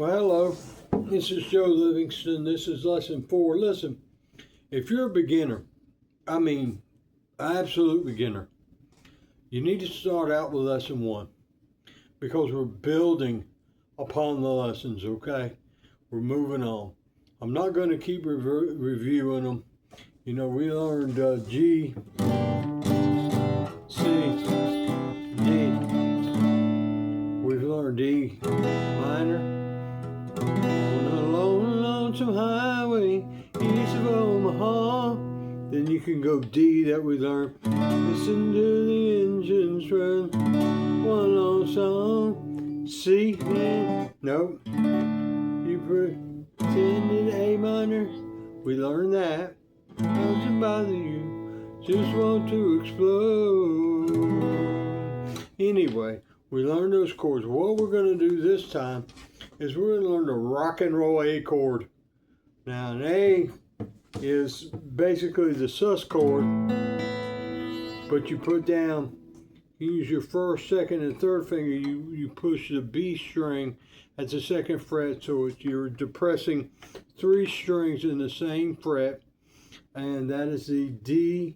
Well, hello, this is Joe Livingston. This is lesson 4. Listen, if you're a beginner, I mean, absolute beginner, you need to start out with lesson 1 because we're building upon the lessons, okay? We're moving on. I'm not going to keep reviewing them. You know, we learned G, C, D. We've learned E minor. On a lone, lonesome highway east of Omaha. Then you can go D that we learned. Listen to the engines run, one long song. C, nope. You pretended A minor. We learned that. Doesn't bother you, just want to explode. Anyway, we learned those chords. What we're going to do this time is we're going to learn the rock and roll A chord. Now, an A is basically the sus chord, but you put down, you use your first, second, and third finger, you push the B string at the second fret, so you're depressing 3 strings in the same fret, and that is the D,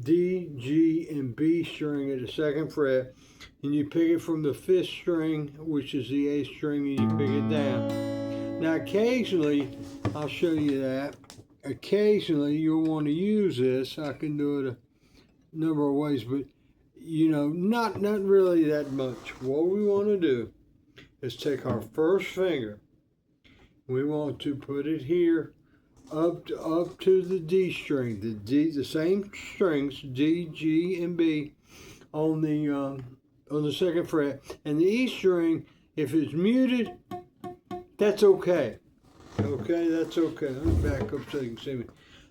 G, and B string at the second fret, and you pick it from the 5th string, which is the A string, and you pick it down. Now occasionally, I'll show you that, occasionally you'll want to use this. I can do it a number of ways, but you know, not really that much. What we want to do is take our first finger, we want to put it here up to the D string, the same strings, D, G, and B, on the second fret, and the E string, if it's muted, that's okay. Okay, that's okay. Let me back up so you can see me.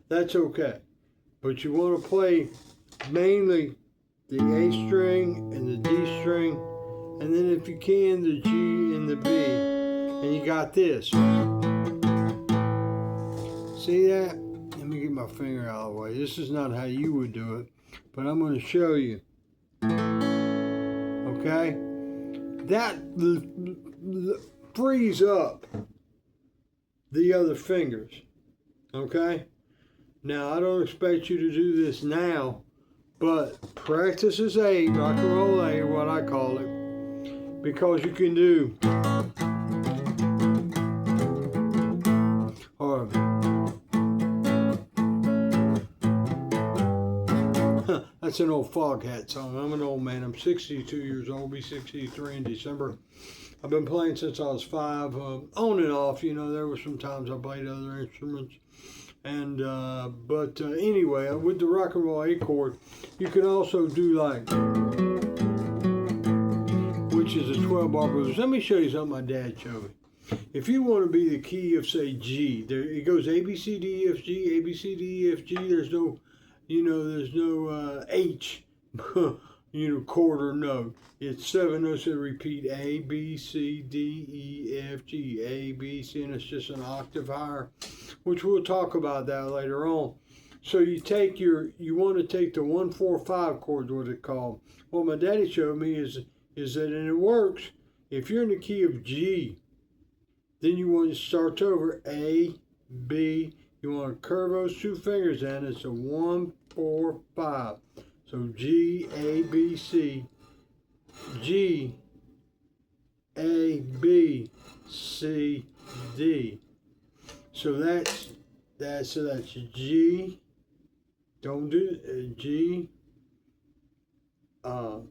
That's okay. But you want to play mainly the A string and the D string, and then if you can, the G and the B. And you got this. See that? Let me get my finger out of the way. This is not how you would do it, but I'm going to show you. Okay? That frees up the other fingers. Okay? Now, I don't expect you to do this now, but practice is A, rock and roll A, what I call it, because you can do, or that's an old Foghat song. I'm an old man. I'm 62 years old, be 63 in December. I've been playing since I was 5, on and off. You know, there were some times I played other instruments. And, anyway, with the rock and roll A chord, you can also do like, which is a 12-bar blues. Let me show you something my dad showed me. If you want to be the key of, say, G, there it goes A, B, C, D, E, F, G, A, B, C, D, E, F, G. There's no, there's no H, chord or note. It's 7 notes that repeat A, B, C, D, E, F, G, A, B, C, and it's just an octave higher, which we'll talk about that later on. So you want to take the 1, 4, 5 chord, what it's called. What my daddy showed me is that, and it works, if you're in the key of G, then you want to start over A, B, you want to curve those 2 fingers in. It's a 1, 4, 5. So G, A, B, C, G, A, B, C, D. So that's G. Don't do G. Let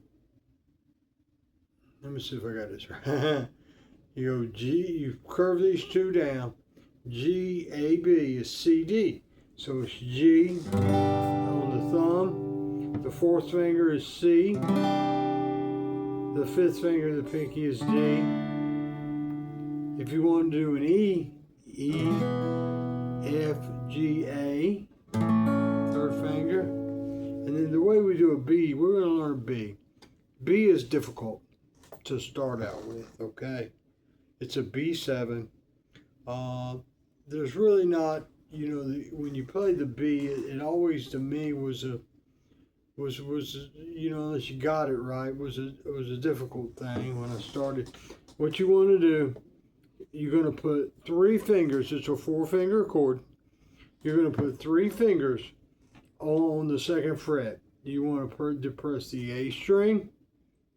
me see if I got this right. You go G. You curve these 2 down. G, A, B is C, D. So it's G on the thumb. The 4th finger is C. The 5th finger, the pinky, is D. If you want to do an E, E, F, G, A, 3rd finger. And then the way we do a B, we're going to learn B. B is difficult to start out with, okay? It's a B7. There's really not, when you play the B, it always, to me, was unless you got it right, was a difficult thing when I started. what you want to do, you're going to put 3 fingers. It's a 4-finger chord. You're going to put 3 fingers on the 2nd fret. You want to press the A string,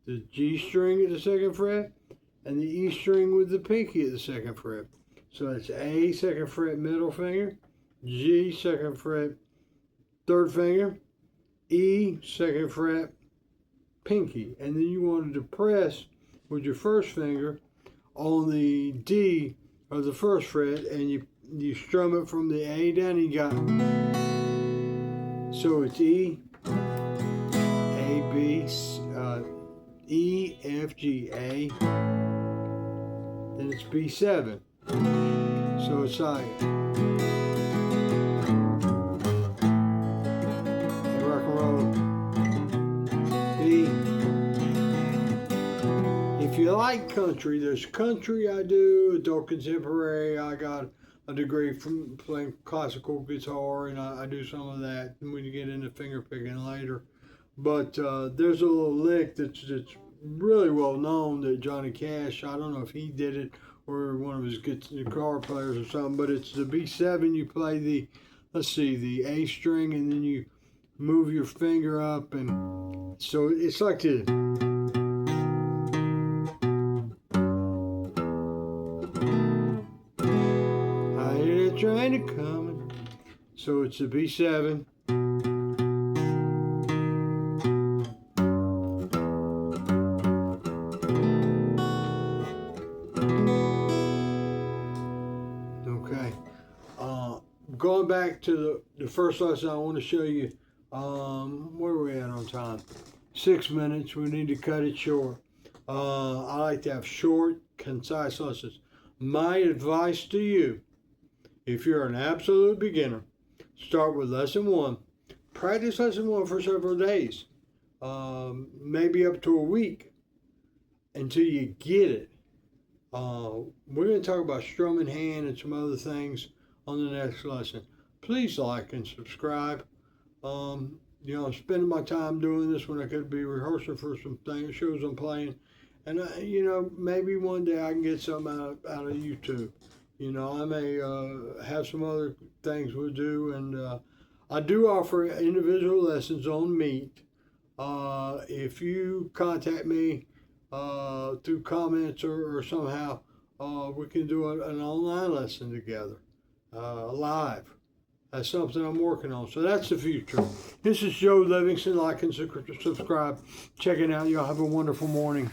the G string at the 2nd fret, and the E string with the pinky at the 2nd fret. So it's A, 2nd fret, middle finger, G, 2nd fret, 3rd finger, E, 2nd fret, pinky. And then you wanted to press with your 1st finger on the D of the 1st fret, and you strum it from the A down, and you got, so it's E, A, B, E, F, G, A, then it's B7. So it's like rock and roll. B. If you like country, there's country I do, adult contemporary. I got a degree from playing classical guitar, and I do some of that when you get into finger picking later. But there's a little lick that's really well known that Johnny Cash, I don't know if he did it or one of his guitar players or something, but it's the B7. You play the A string, and then you move your finger up, and so it's like this. I hear that train a coming. So it's the B7. Okay. Going back to the first lesson, I want to show you where are we at on time? 6 minutes. We need to cut it short. I like to have short, concise lessons. My advice to you, if you're an absolute beginner, start with lesson 1. Practice lesson 1 for several days, maybe up to a week, until you get it. We're going to talk about strumming hand and some other things on the next lesson. Please like and subscribe. I'm spending my time doing this when I could be rehearsing for some shows I'm playing. And, maybe one day I can get something out of YouTube. I may have some other things we'll do. And I do offer individual lessons on Meet. If you contact me through comments or somehow, we can do an online lesson together, live. That's something I'm working on. So that's the future. This is Joe Livingston. Like and subscribe. Check it out. Y'all have a wonderful morning.